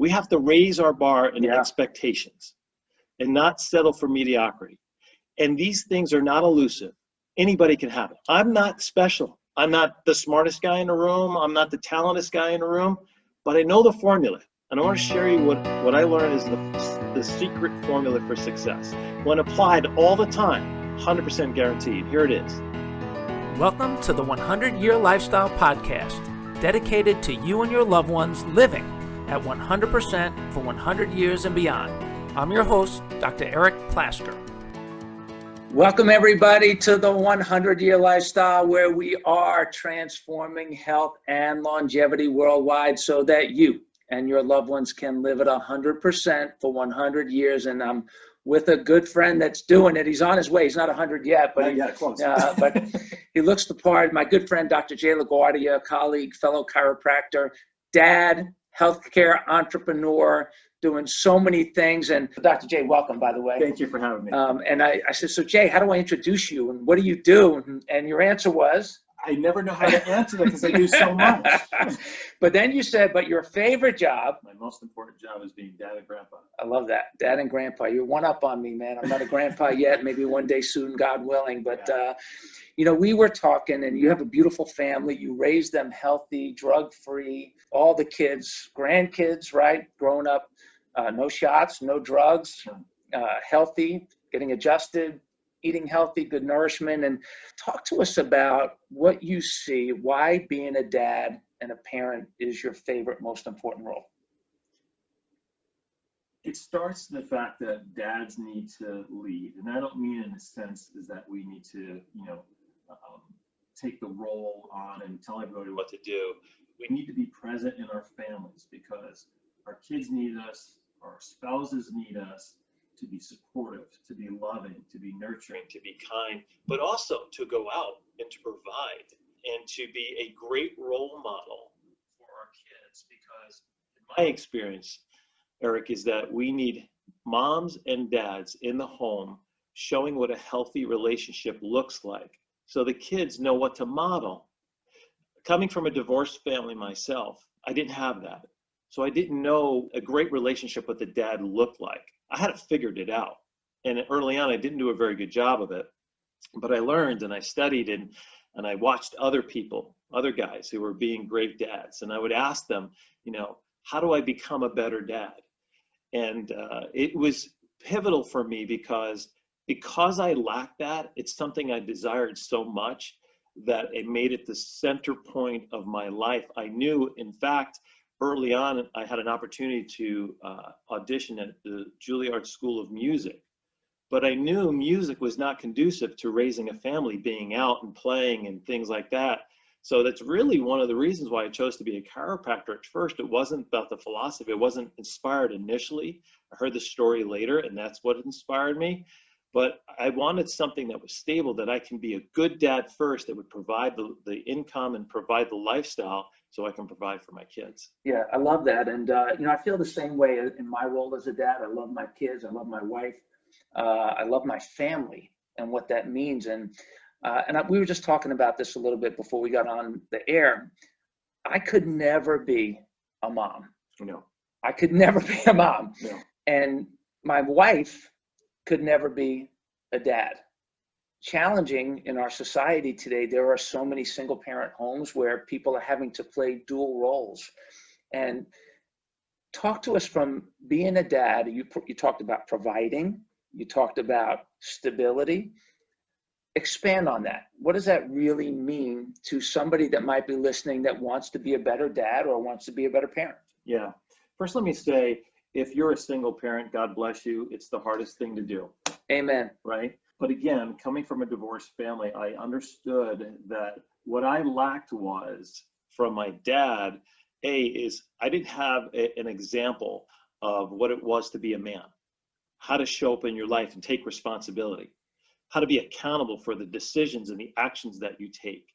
We have to raise our bar and Yeah. expectations and not settle for mediocrity. And these things are not elusive. Anybody can have it. I'm not special. I'm not the smartest guy in the room. I'm not the talented guy in the room, but I know the formula. And I want to share you what I learned is the secret formula for success. When applied all the time, 100% guaranteed. Here it is. Welcome to the 100-Year Lifestyle Podcast, dedicated to you and your loved ones living at 100% for 100 years and beyond. I'm your host, Dr. Eric Plasker. Welcome, everybody, to the 100-Year Lifestyle, where we are transforming health and longevity worldwide so that you and your loved ones can live at 100% for 100 years. And I'm with a good friend that's doing it. He's on his way. He's not 100 yet, but but he looks the part. My good friend, Dr. LaGuardia, colleague, fellow chiropractor, dad, healthcare entrepreneur, doing so many things. And Dr. J, welcome, by the way. Thank you for having me. And I said, so Jay, how do I introduce you? And what do you do? And your answer was? I never know how to answer that because I do so much. But then you said, but your favorite job. My most important job is being dad and grandpa. I love that. Dad and grandpa. You're one up on me, man. I'm not a grandpa yet. Maybe one day soon, God willing. But, we were talking, and you have a beautiful family. You raise them healthy, drug-free, all the kids, grandkids, right? Growing up, no shots, no drugs, healthy, getting adjusted, eating healthy, good nourishment. And talk to us about what you see, why being a dad and a parent is your favorite, most important role. It starts with the fact that dads need to lead. And I don't mean in a sense is that we need to, take the role on and tell everybody what to do. We need to be present in our families because our kids need us, our spouses need us to be supportive, to be loving, to be nurturing, to be kind, but also to go out and to provide and to be a great role model for our kids. Because in my experience, Eric, is that we need moms and dads in the home showing what a healthy relationship looks like so the kids know what to model. Coming from a divorced family myself, I didn't have that. So I didn't know a great relationship with the dad looked like. I hadn't figured it out. And early on, I didn't do a very good job of it. But I learned and I studied and I watched other people, other guys who were being great dads. And I would ask them, how do I become a better dad? And it was pivotal for me because I lacked that. It's something I desired so much that it made it the center point of my life. I knew, in fact, early on, I had an opportunity to audition at the Juilliard School of Music, but I knew music was not conducive to raising a family, being out and playing and things like that. So that's really one of the reasons why I chose to be a chiropractor at first. It wasn't about the philosophy. It wasn't inspired initially. I heard the story later, and that's what inspired me. But I wanted something that was stable, that I can be a good dad first, that would provide the income and provide the lifestyle so I can provide for my kids. Yeah, I love that. And, I feel the same way in my role as a dad. I love my kids. I love my wife. I love my family and what that means. And we were just talking about this a little bit before we got on the air. I could never be a mom. No. I could never be a mom. No. And my wife could never be a dad. Challenging in our society today, there are so many single parent homes where people are having to play dual roles. And talk to us from being a dad. You talked about providing, you talked about stability. Expand on that. What does that really mean to somebody that might be listening that wants to be a better dad or wants to be a better parent? Yeah. First, let me say, if you're a single parent, God bless you, it's the hardest thing to do. Amen. Right? But again, coming from a divorced family, I understood that what I lacked was from my dad, is I didn't have an example of what it was to be a man, how to show up in your life and take responsibility, how to be accountable for the decisions and the actions that you take.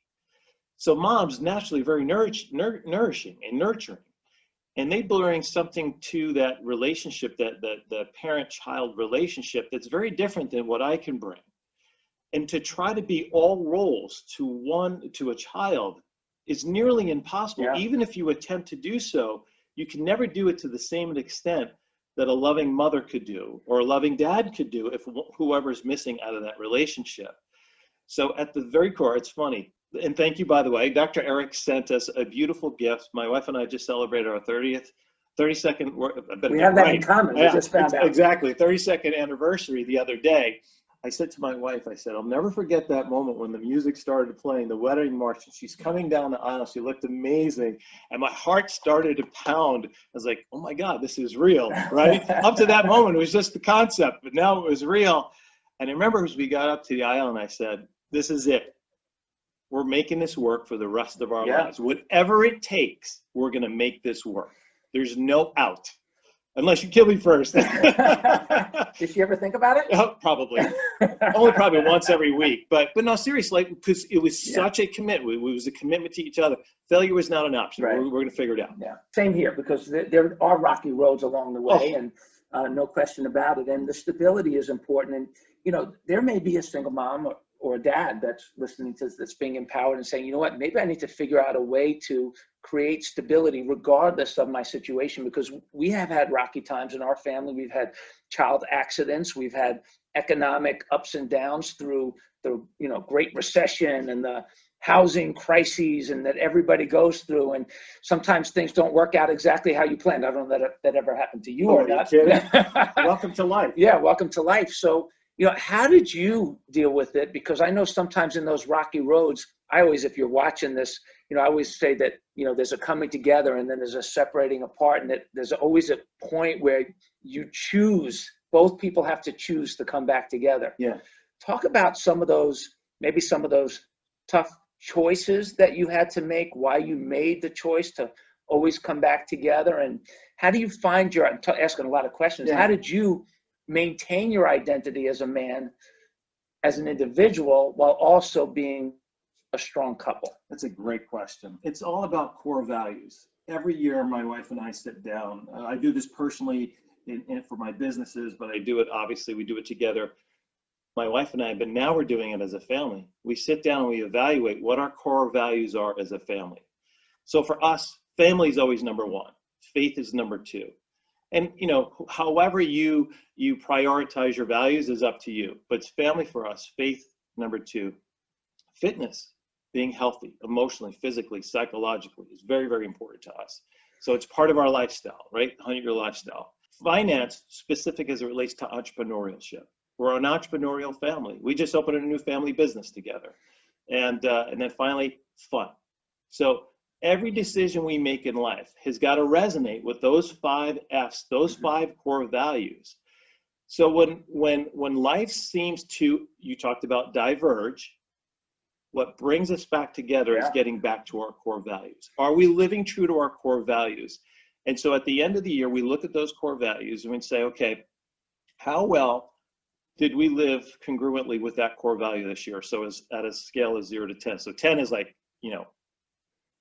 So mom's naturally very nourishing and nurturing. And they bring something to that relationship, that the parent-child relationship, that's very different than what I can bring. And to try to be all roles to a child is nearly impossible. Yeah. Even if you attempt to do so, you can never do it to the same extent that a loving mother could do or a loving dad could do if whoever's missing out of that relationship. So at the very core, it's funny. And thank you, by the way, Dr. Eric sent us a beautiful gift. My wife and I just celebrated our 32nd. We have that in common. We just found out. Exactly. 32nd anniversary the other day. I said to my wife, I said, I'll never forget that moment when the music started playing, the wedding march, and she's coming down the aisle. She looked amazing. And my heart started to pound. I was like, oh my God, this is real, right? Up to that moment, it was just the concept, but now it was real. And I remember as we got up to the aisle and I said, this is it. We're making this work for the rest of our lives. Whatever it takes, we're going to make this work. There's no out. Unless you kill me first. Did she ever think about it? Oh, probably. Only probably once every week. But no, seriously, because it was such a commitment. It was a commitment to each other. Failure was not an option. Right. We're going to figure it out. Yeah. Same here, because there are rocky roads along the way, and no question about it. And the stability is important. And, you know, there may be a single mom or a dad that's listening to this, that's being empowered and saying, you know what, maybe I need to figure out a way to create stability regardless of my situation, because we have had rocky times in our family. We've had child accidents. We've had economic ups and downs through the, you know, Great Recession and the housing crises and that everybody goes through. And sometimes things don't work out exactly how you planned. I don't know that ever happened to you or not. Welcome to life. Yeah, welcome to life. So, you know, how did you deal with it? Because I know sometimes in those rocky roads, I always, if you're watching this, you know, I always say that, you know, there's a coming together and then there's a separating apart, and that there's always a point where you choose, both people have to choose to come back together. Yeah. Talk about some of those, maybe some of those tough choices that you had to make, why you made the choice to always come back together, and how do you find your, I'm asking a lot of questions, how did you maintain your identity as a man, as an individual, while also being a strong couple? That's a great question. It's all about core values. Every year, my wife and I sit down. I do this personally for my businesses, but I do it, obviously, we do it together, my wife and I, but now we're doing it as a family. We sit down and we evaluate what our core values are as a family. So for us, family is always number one. Faith is number two. And, you know, however you prioritize your values is up to you. But it's family for us. Faith, number two. Fitness, being healthy, emotionally, physically, psychologically, is very, very important to us. So it's part of our lifestyle, right? 100-year lifestyle. Finance, specific as it relates to entrepreneurship. We're an entrepreneurial family. We just opened a new family business together. And then finally, fun. So every decision we make in life has got to resonate with those 5 F's, those 5 core values. So when life seems to, you talked about diverge, what brings us back together is getting back to our core values. Are we living true to our core values? And so at the end of the year, we look at those core values and we say, okay, how well did we live congruently with that core value this year? So as at a scale of 0 to 10. So 10 is like, you know,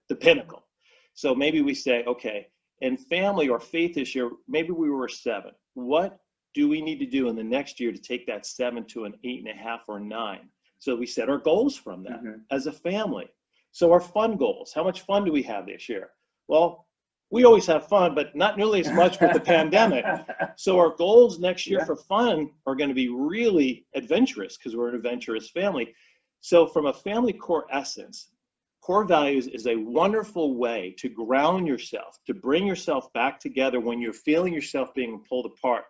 the pinnacle. So maybe we say, okay, in family or faith this year, maybe we were 7. What do we need to do in the next year to take that 7 to an 8.5 or 9? So we set our goals from that as a family. So our fun goals, how much fun do we have this year? Well, we always have fun, but not nearly as much with the pandemic. So our goals next year for fun are going to be really adventurous because we're an adventurous family. So from a family core essence, core values is a wonderful way to ground yourself, to bring yourself back together when you're feeling yourself being pulled apart.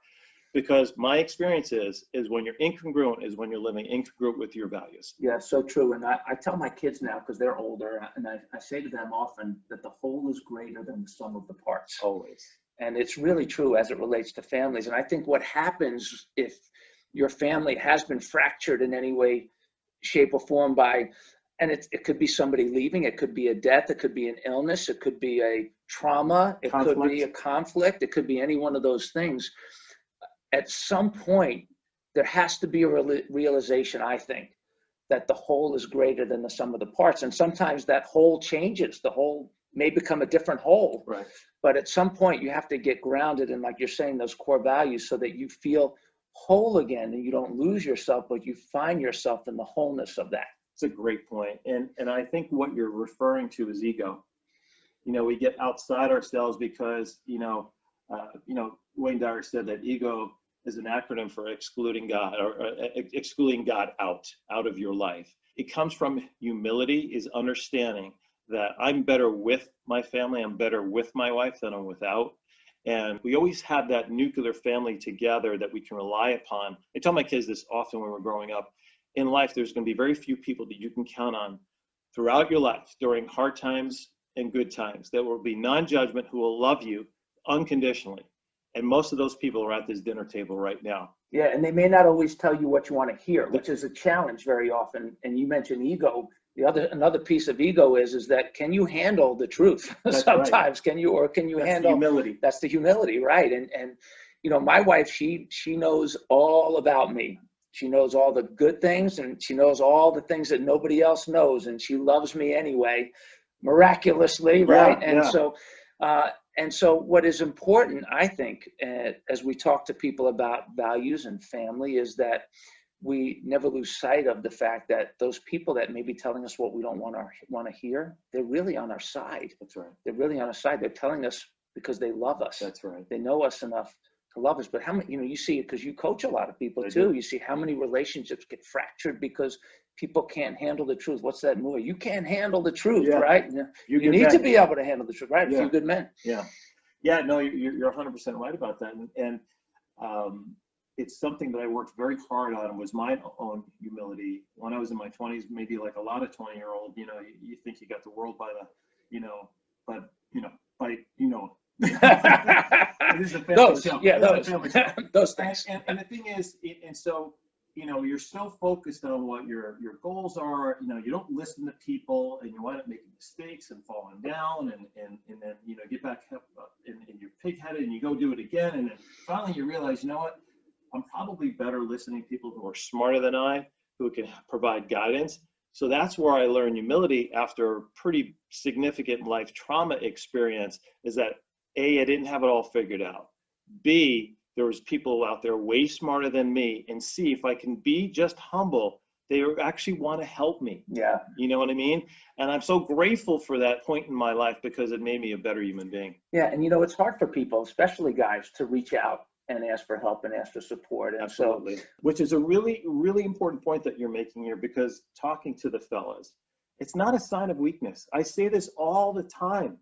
Because my experience is when you're incongruent is when you're living incongruent with your values. Yeah, so true. And I tell my kids now, because they're older, and I say to them often that the whole is greater than the sum of the parts. Always. And it's really true as it relates to families. And I think what happens if your family has been fractured in any way, shape, or form by, and it could be somebody leaving, it could be a death, it could be an illness, it could be a trauma, it could be a conflict, it could be any one of those things. At some point, there has to be a realization, I think, that the whole is greater than the sum of the parts. And sometimes that whole changes. The whole may become a different whole. Right. But at some point, you have to get grounded in, like you're saying, those core values so that you feel whole again and you don't lose yourself, but you find yourself in the wholeness of that. It's a great point. And I think what you're referring to is ego. we get outside ourselves because, Wayne Dyer said that ego is an acronym for excluding God, or excluding God out of your life. It comes from humility, is understanding that I'm better with my family, I'm better with my wife than I'm without. And we always have that nuclear family together that we can rely upon. I tell my kids this often when we're growing up. In life, there's going to be very few people that you can count on throughout your life during hard times and good times. There will be non-judgment who will love you unconditionally. And most of those people are at this dinner table right now. Yeah, and they may not always tell you what you want to hear, which is a challenge very often. And you mentioned ego. Another piece of ego is that can you handle the truth? Sometimes right. Can you handle humility? That's the humility, right? And my wife, she knows all about me. She knows all the good things, and she knows all the things that nobody else knows, and she loves me anyway, miraculously, right? And so what is important, I think, as we talk to people about values and family, is that we never lose sight of the fact that those people that may be telling us what we don't want to hear, they're really on our side. That's right. They're really on our side. They're telling us because they love us. That's right. They know us enough to love us. But how many, you see it because you coach a lot of people too. You see how many relationships get fractured because people can't handle the truth. What's that movie? You can't handle the truth, right? You need to be able to handle the truth, right? A few good men. Yeah, no, you're 100% right about that. And it's something that I worked very hard on, was my own humility. When I was in my 20s, maybe like a lot of 20-year-old, you think you got the world by the, it is a family show. Those things. And the thing is, and so, you're so focused on what your goals are, you don't listen to people, and you wind up making mistakes and falling down, and then, get back up and you're pig-headed, and you go do it again. And then finally you realize, you know what? I'm probably better listening to people who are smarter than I, who can provide guidance. So that's where I learned humility after a pretty significant life trauma experience, is that A, I didn't have it all figured out. B, there was people out there way smarter than me. And C, if I can be just humble, they actually want to help me. Yeah. You know what I mean? And I'm so grateful for that point in my life, because it made me a better human being. Yeah. And it's hard for people, especially guys, to reach out and ask for help and ask for support. And absolutely. Which is a really, really important point that you're making here, because talking to the fellas, it's not a sign of weakness. I say this all the time.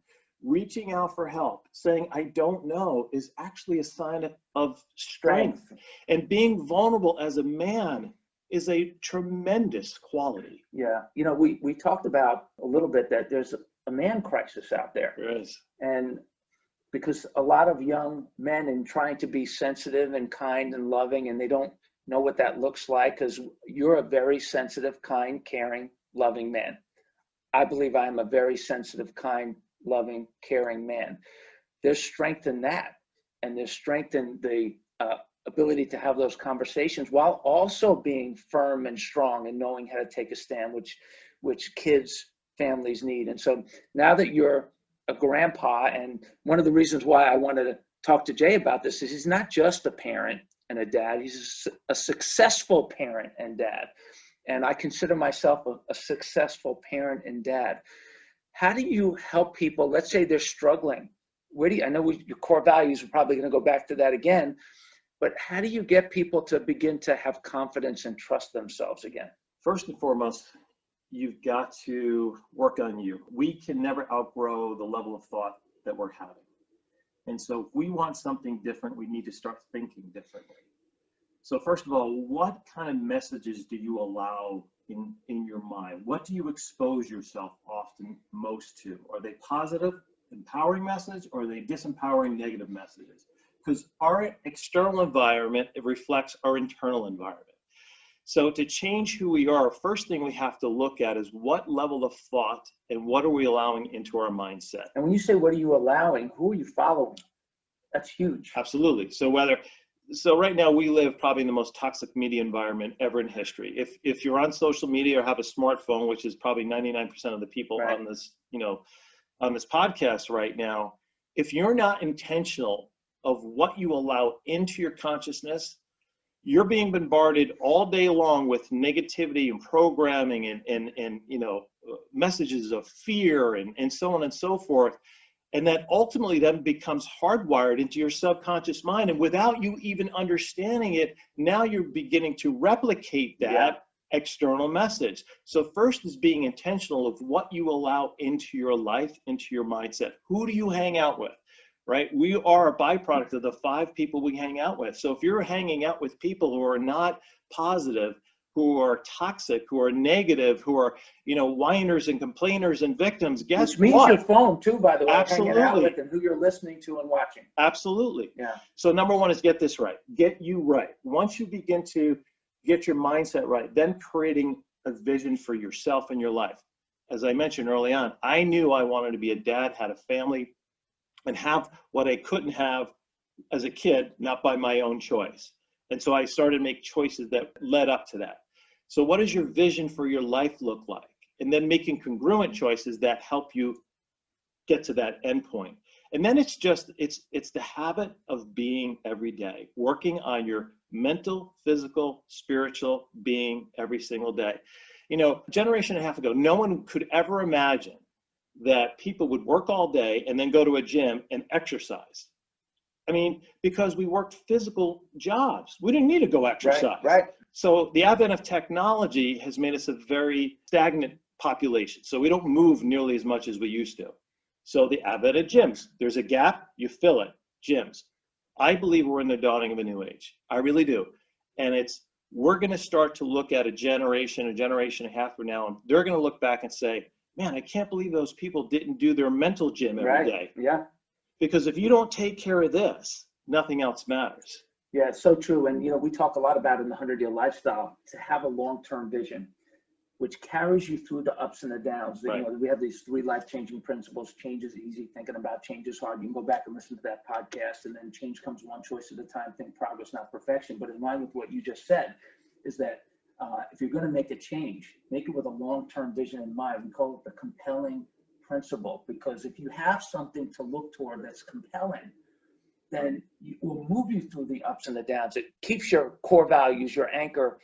Reaching out for help, saying I don't know, is actually a sign of strength. And being vulnerable as a man is a tremendous quality. Yeah. We talked about a little bit that there's a man crisis out there. There is. And because a lot of young men, in trying to be sensitive and kind and loving, and they don't know what that looks like, because you're a very sensitive, kind, caring, loving man. I believe I'm a very sensitive, kind, loving, caring man. There's strength in that, and there's strength in the ability to have those conversations while also being firm and strong and knowing how to take a stand, which kids, families need. And so now that you're a grandpa, and one of the reasons why I wanted to talk to Jay about this is he's not just a parent and a dad, he's a successful parent and dad. And I consider myself a successful parent and dad. How do you help people? Let's say they're struggling. I know your core values, we're probably going to go back to that again, but how do you get people to begin to have confidence and trust themselves again? First and foremost, you've got to work on you. We can never outgrow the level of thought that we're having. And so if we want something different, we need to start thinking differently. So first of all, what kind of messages do you allow in your mind? What do you expose yourself often most to? Are they positive, empowering messages, or are they disempowering, negative messages? Because our external environment, it reflects our internal environment. So to change who we are, first thing we have to look at is what level of thought and what are we allowing into our mindset. And when you say what are you allowing, who are you following? That's huge. Absolutely. So right now we live probably in the most toxic media environment ever in history. If you're on social media or have a smartphone, which is probably 99% of the people right. on this podcast right now, if you're not intentional of what you allow into your consciousness, you're being bombarded all day long with negativity and programming and messages of fear and so on and so forth. And that ultimately then becomes hardwired into your subconscious mind. And without you even understanding it, now you're beginning to replicate that external message. So first is being intentional of what you allow into your life, into your mindset. Who do you hang out with, right? We are a byproduct of the 5 people we hang out with. So if you're hanging out with people who are not positive, who are toxic, who are negative, who are, whiners and complainers and victims, guess Which means what? your phone too, by the way, Absolutely. hanging out with and who you're listening to and watching. Absolutely. Yeah. So number 1 is get this right. Get you right. Once you begin to get your mindset right, then creating a vision for yourself and your life. As I mentioned early on, I knew I wanted to be a dad, had a family, and have what I couldn't have as a kid, not by my own choice. And so I started to make choices that led up to that. So what does your vision for your life look like? And then making congruent choices that help you get to that end point. And then it's the habit of being every day, working on your mental, physical, spiritual being every single day. A generation and a half ago, no one could ever imagine that people would work all day and then go to a gym and exercise. Because we worked physical jobs. We didn't need to go exercise. Right. So the advent of technology has made us a very stagnant population. So we don't move nearly as much as we used to. So the advent of gyms, there's a gap, you fill it, gyms. I believe we're in the dawning of a new age. I really do. And we're going to start to look at a generation and a half from now, and they're going to look back and say, man, I can't believe those people didn't do their mental gym every day. Yeah. Because if you don't take care of this, nothing else matters. Yeah, it's so true. And, we talk a lot about in the 100-year lifestyle to have a long-term vision, which carries you through the ups and the downs. Right. We have these 3 life-changing principles. Change is easy. Thinking about change is hard. You can go back and listen to that podcast. And then change comes one choice at a time. Think progress, not perfection. But in line with what you just said is that if you're going to make a change, make it with a long-term vision in mind. We call it the compelling principle, because if you have something to look toward that's compelling, then it will move you through the ups and the downs. It keeps your core values, your anchor,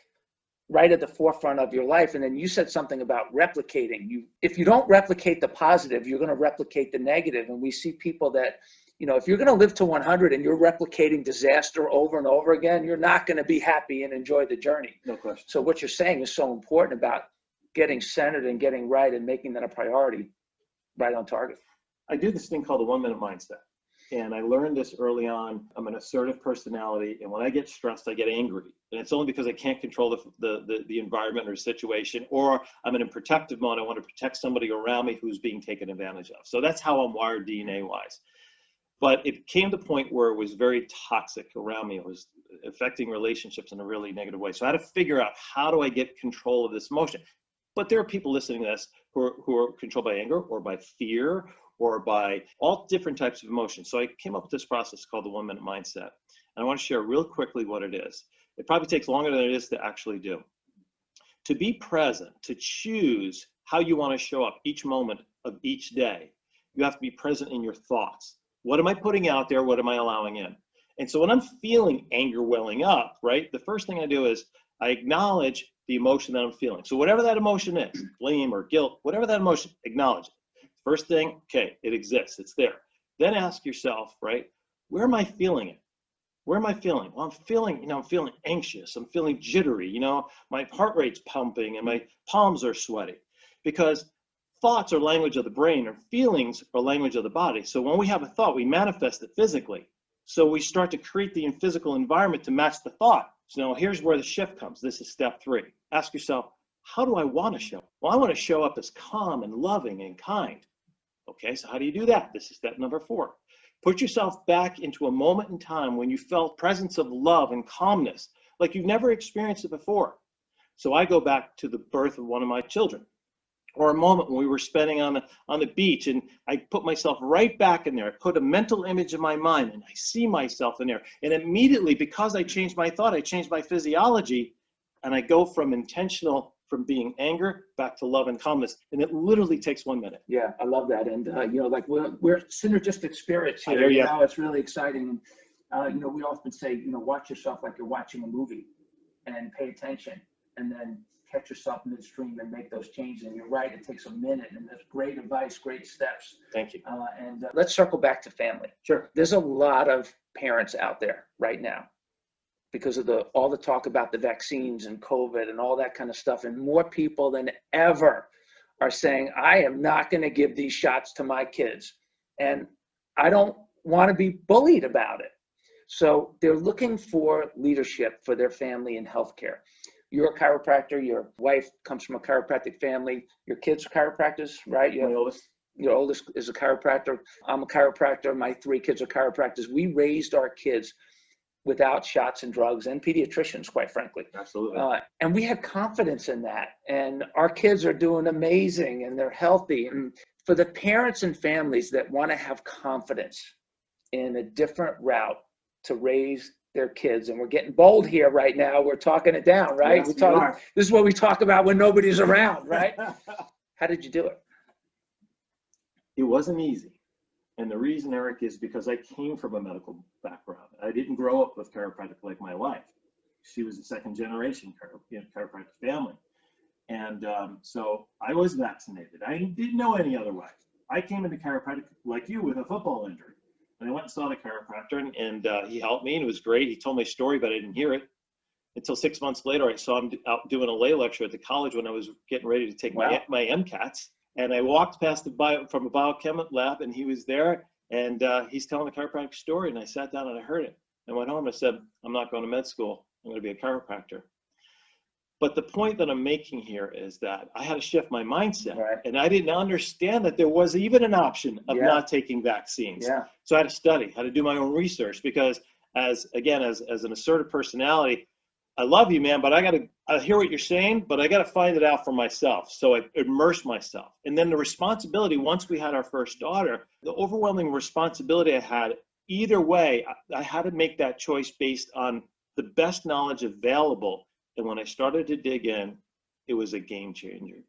right at the forefront of your life. And then you said something about replicating. If you don't replicate the positive, you're going to replicate the negative. And we see people that, if you're going to live to 100 and you're replicating disaster over and over again, you're not going to be happy and enjoy the journey. No question. So what you're saying is so important about getting centered and getting right and making that a priority, right on target. I do this thing called the 1-minute mindset. And I learned this early on. I'm an assertive personality, and when I get stressed, I get angry. And it's only because I can't control the environment or situation, or I'm in a protective mode. I want to protect somebody around me who's being taken advantage of. So that's how I'm wired DNA-wise. But it came to a point where it was very toxic around me. It was affecting relationships in a really negative way. So I had to figure out, how do I get control of this emotion? But there are people listening to this who are controlled by anger or by fear or by all different types of emotions. So I came up with this process called the 1-minute mindset. And I want to share real quickly what it is. It probably takes longer than it is to actually do. To be present, to choose how you want to show up each moment of each day, you have to be present in your thoughts. What am I putting out there? What am I allowing in? And so when I'm feeling anger welling up, right, the first thing I do is I acknowledge the emotion that I'm feeling. So whatever that emotion is, blame or guilt, whatever that emotion, acknowledge it. First thing, okay, it exists, it's there. Then ask yourself, right, where am I feeling it? Where am I feeling? Well, I'm feeling anxious. I'm feeling jittery. My heart rate's pumping and my palms are sweaty. Because thoughts are language of the brain, or feelings are language of the body. So when we have a thought, we manifest it physically. So we start to create the physical environment to match the thought. So now here's where the shift comes. This is step 3. Ask yourself, how do I want to show up? Well, I want to show up as calm and loving and kind. Okay, so how do you do that? This is step number 4. Put yourself back into a moment in time when you felt presence of love and calmness, like you've never experienced it before. So I go back to the birth of one of my children, or a moment when we were spending on the beach, and I put myself right back in there. I put a mental image in my mind, and I see myself in there. And immediately, because I changed my thought, I changed my physiology, and I go from being anger back to love and calmness. And it literally takes 1 minute. Yeah, I love that. And, we're synergistic spirits here. I hear you. It's really exciting. And, we often say, watch yourself like you're watching a movie and pay attention. And then catch yourself midstream and make those changes. And you're right, it takes a minute, and that's great advice, great steps. Thank you. And let's circle back to family. Sure. There's a lot of parents out there right now because of all the talk about the vaccines and COVID and all that kind of stuff. And more people than ever are saying, I am not going to give these shots to my kids. And I don't want to be bullied about it. So they're looking for leadership for their family in healthcare. You're a chiropractor. Your wife comes from a chiropractic family. Your kids are chiropractors, right? My oldest. Your oldest is a chiropractor. I'm a chiropractor. My 3 kids are chiropractors. We raised our kids without shots and drugs, and pediatricians, quite frankly. Absolutely. And we had confidence in that. And our kids are doing amazing, and they're healthy. And for the parents and families that want to have confidence in a different route to raise their kids, and we're getting bold here right now. We're talking it down, right? Yes, This is what we talk about when nobody's around, right? How did you do it? It wasn't easy. And the reason, Eric, is because I came from a medical background. I didn't grow up with chiropractic like my wife. She was a second generation chiropractic family. And so I was vaccinated. I didn't know any other way. I came into chiropractic like you with a football injury. And I went and saw the chiropractor, and he helped me, and it was great. He told my story, but I didn't hear it until 6 months later. I saw him out doing a lay lecture at the college when I was getting ready to take my MCATs. And I walked past from a biochem lab, and he was there, and he's telling a chiropractic story. And I sat down and I heard it. I went home and I said, I'm not going to med school. I'm going to be a chiropractor. But the point that I'm making here is that I had to shift my mindset, Right. and I didn't understand that there was even an option of not taking vaccines. Yeah. So I had to study, had to do my own research, because as an assertive personality, I love you, man, but I hear what you're saying, but I got to find it out for myself. So I immersed myself. And then the responsibility, once we had our first daughter, the overwhelming responsibility I had, either way, I had to make that choice based on the best knowledge available. And when I started to dig in, it was a game changer.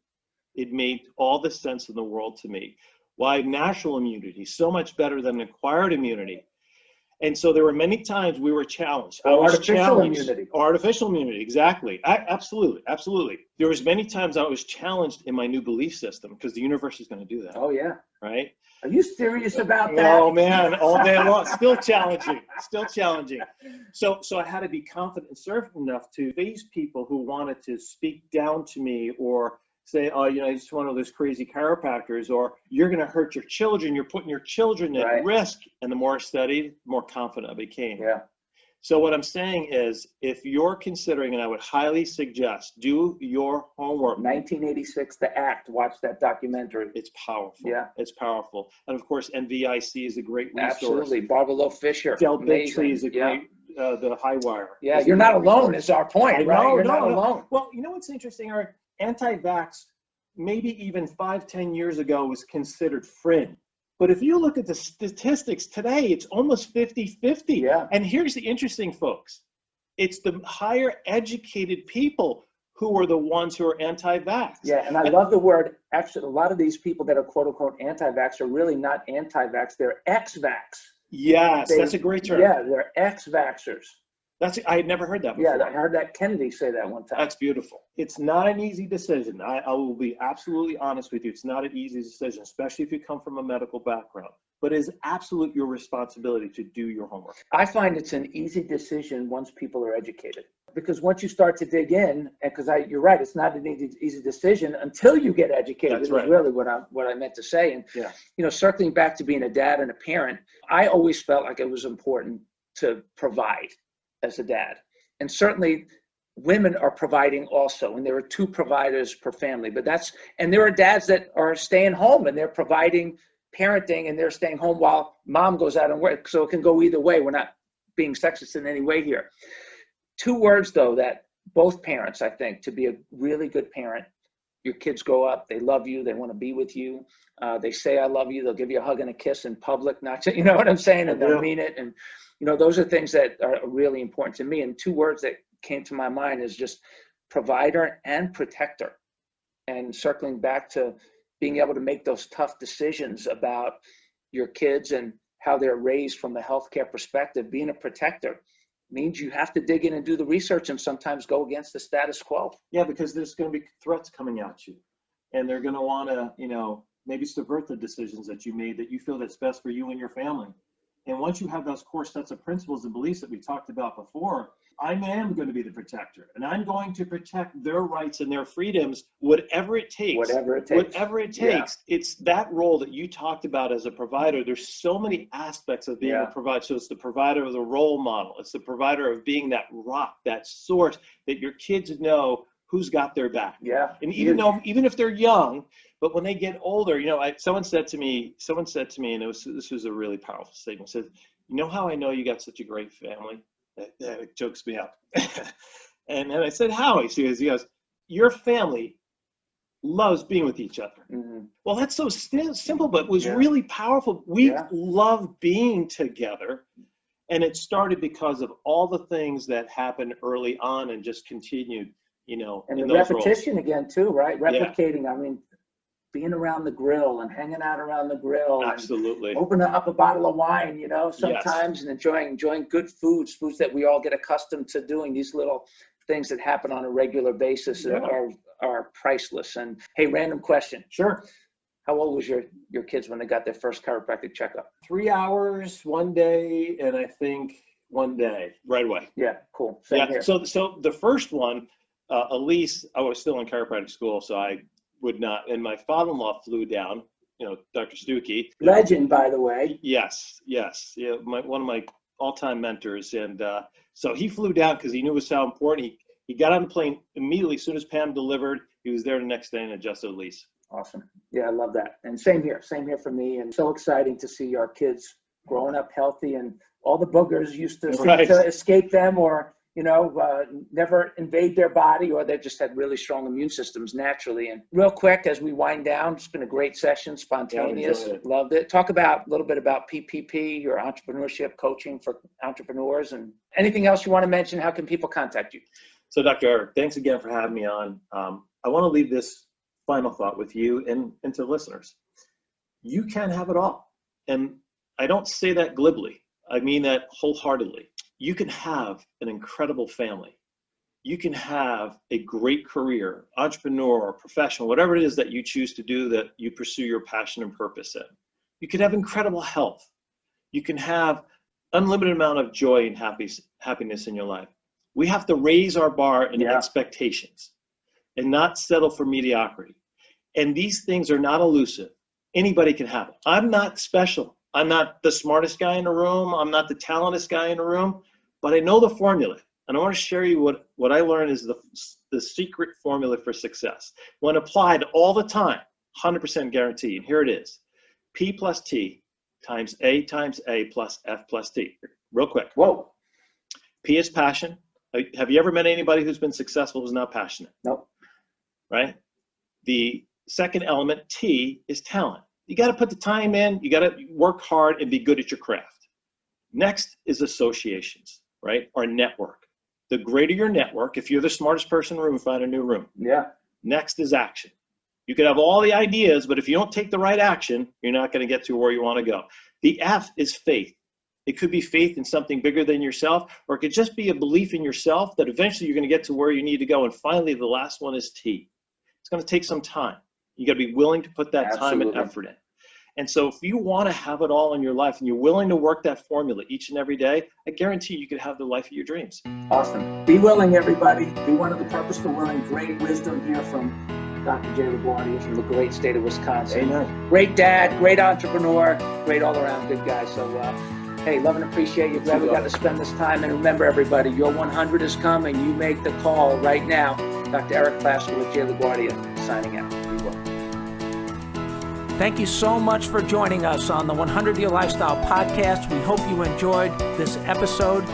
It made all the sense in the world to me. Why natural immunity, so much better than acquired immunity. And so there were many times we were challenged. Artificial immunity. Artificial immunity, exactly. Absolutely, absolutely. There was many times I was challenged in my new belief system, because the universe is going to do that. Oh, yeah. Right? Are you serious about that? Oh, man, all day long. Still challenging, still challenging. So I had to be confident and certain enough to face people who wanted to speak down to me, or say, oh, you're just one of those crazy chiropractors, or you're going to hurt your children. You're putting your children at risk. And the more I studied, the more confident I became. Yeah. So what I'm saying is, if you're considering, and I would highly suggest, do your homework. 1986, The Act. Watch that documentary. It's powerful. Yeah. It's powerful. And of course, NVIC is a great resource. Absolutely. Barbara Fisher. Del Bigtree is a great, the High Wire. Yeah, you're not alone is our point, right? You're not alone. Well, you know what's interesting, Eric? Anti-vax, maybe even 5-10 years ago, was considered fringe. But if you look at the statistics today, it's almost 50-50. Yeah. And here's the interesting, folks. It's the higher educated people who are the ones who are anti-vax. Yeah, and I love the word. Actually, a lot of these people that are quote unquote anti-vax are really not anti-vax. They're ex-vax. Yes, that's a great term. Yeah, they're ex-vaxxers. I had never heard that before. Yeah, I heard that Kennedy say that one time. That's beautiful. It's not an easy decision. I will be absolutely honest with you. It's not an easy decision, especially if you come from a medical background. But it is absolutely your responsibility to do your homework. I find it's an easy decision once people are educated. Because once you start to dig in, because you're right, it's not an easy decision until you get educated. That's right. Is really what I meant to say. And circling back to being a dad and a parent, I always felt like it was important to provide as a dad. And certainly women are providing also, and there are 2 providers per family, and there are dads that are staying home and they're providing parenting and they're staying home while mom goes out and work. So it can go either way. We're not being sexist in any way here. 2 words though, that both parents, I think, to be a really good parent, your kids grow up, they love you, they want to be with you. They say, I love you. They'll give you a hug and a kiss in public, not to, you know what I'm saying? And they'll mean it. And those are things that are really important to me. And 2 words that came to my mind is just provider and protector. And circling back to being able to make those tough decisions about your kids and how they're raised from a healthcare perspective, being a protector means you have to dig in and do the research and sometimes go against the status quo. Yeah, because there's going to be threats coming at you, and they're going to want to, maybe subvert the decisions that you made that you feel that's best for you and your family. And once you have those core sets of principles and beliefs that we talked about before, I am going to be the protector, and I'm going to protect their rights and their freedoms, whatever it takes. Whatever it takes. Whatever it takes. Yeah. It's that role that you talked about as a provider. There's so many aspects of being a provider. So it's the provider of the role model. It's the provider of being that rock, that source that your kids know who's got their back. Yeah. And even if they're young, but when they get older, someone said to me, and this was a really powerful statement. Said, you know how I know you got such a great family? That chokes me up. And I said, how? He goes, your family loves being with each other. Mm-hmm. Well, that's so simple, but it was really powerful. We love being together. And it started because of all the things that happened early on and just continued, and the repetition roles. Again, too, right? Replicating. Yeah. I mean, being around the grill and hanging out around the grill. Absolutely. Opening up a bottle of wine, sometimes, and enjoying good foods that we all get accustomed to doing. These little things that happen on a regular basis are priceless. And hey, random question. Sure. How old was your kids when they got their first chiropractic checkup? 3 hours one day, and I think 1 day right away. Yeah, cool. Same here. So the first one, Elise, I was still in chiropractic school, so I would not. And my father-in-law flew down, Dr. Stuckey. Legend, by the way. Yes. Yeah, one of my all-time mentors. And so he flew down because he knew it was so important. He got on the plane immediately as soon as Pam delivered. He was there the next day and adjusted Elise. Awesome. Yeah, I love that. And same here for me. And so exciting to see our kids growing up healthy, and all the boogers used to escape them or never invade their body, or they just had really strong immune systems naturally. And real quick, as we wind down, it's been a great session, spontaneous, loved it. Talk about a little bit about PPP, your entrepreneurship coaching for entrepreneurs, and anything else you want to mention. How can people contact you? So Dr. Eric, thanks again for having me on. I want to leave this final thought with you and to listeners. You can have it all. And I don't say that glibly. I mean that wholeheartedly. You can have an incredible family. You can have a great career, entrepreneur or professional, whatever it is that you choose to do, that you pursue your passion and purpose in. You can have incredible health. You can have unlimited amount of joy and happiness in your life. We have to raise our bar and expectations and not settle for mediocrity. And these things are not elusive. Anybody can have it. I'm not special. I'm not the smartest guy in the room. I'm not the talented guy in the room. But I know the formula, and I want to share you what I learned is the secret formula for success. When applied all the time, 100% guarantee, and here it is. P plus T times A plus F plus T. Real quick. Whoa. P is passion. Have you ever met anybody who's been successful who's not passionate? Nope. Right? The second element, T, is talent. You got to put the time in. You got to work hard and be good at your craft. Next is associations. Right? Or network. The greater your network, if you're the smartest person in the room, find a new room. Yeah. Next is action. You could have all the ideas, but if you don't take the right action, you're not going to get to where you want to go. The F is faith. It could be faith in something bigger than yourself, or it could just be a belief in yourself that eventually you're going to get to where you need to go. And finally, the last one is T. It's going to take some time. You got to be willing to put that time and effort in. And so if you want to have it all in your life and you're willing to work that formula each and every day, I guarantee you could have the life of your dreams. Awesome. Be willing, everybody. Be one of the purposeful willing. Great wisdom here from Dr. J. LaGuardia from the great state of Wisconsin. Amen. Great dad, great entrepreneur, great all-around good guy. So, hey, love and appreciate you. Glad we got to spend this time. And remember, everybody, your 100 is coming. You make the call right now. Dr. Eric Plasker with J. LaGuardia signing out. Be well. Thank you so much for joining us on the 100-Year Lifestyle Podcast. We hope you enjoyed this episode.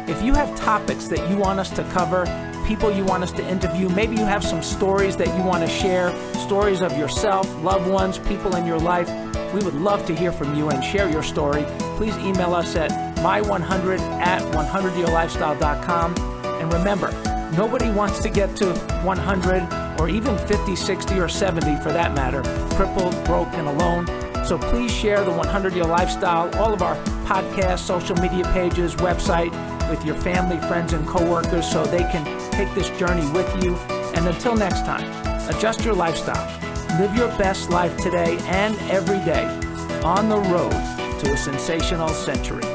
If you have topics that you want us to cover, people you want us to interview, maybe you have some stories that you want to share, stories of yourself, loved ones, people in your life, we would love to hear from you and share your story. Please email us at my100@100yearlifestyle.com. And remember, nobody wants to get to 100 or even 50, 60, or 70 for that matter, crippled, broke, and alone. So please share the 100-Year Lifestyle, all of our podcasts, social media pages, website. with your family, friends, and coworkers so they can take this journey with you. And until next time, adjust your lifestyle. Live your best life today and every day on the road to a sensational century.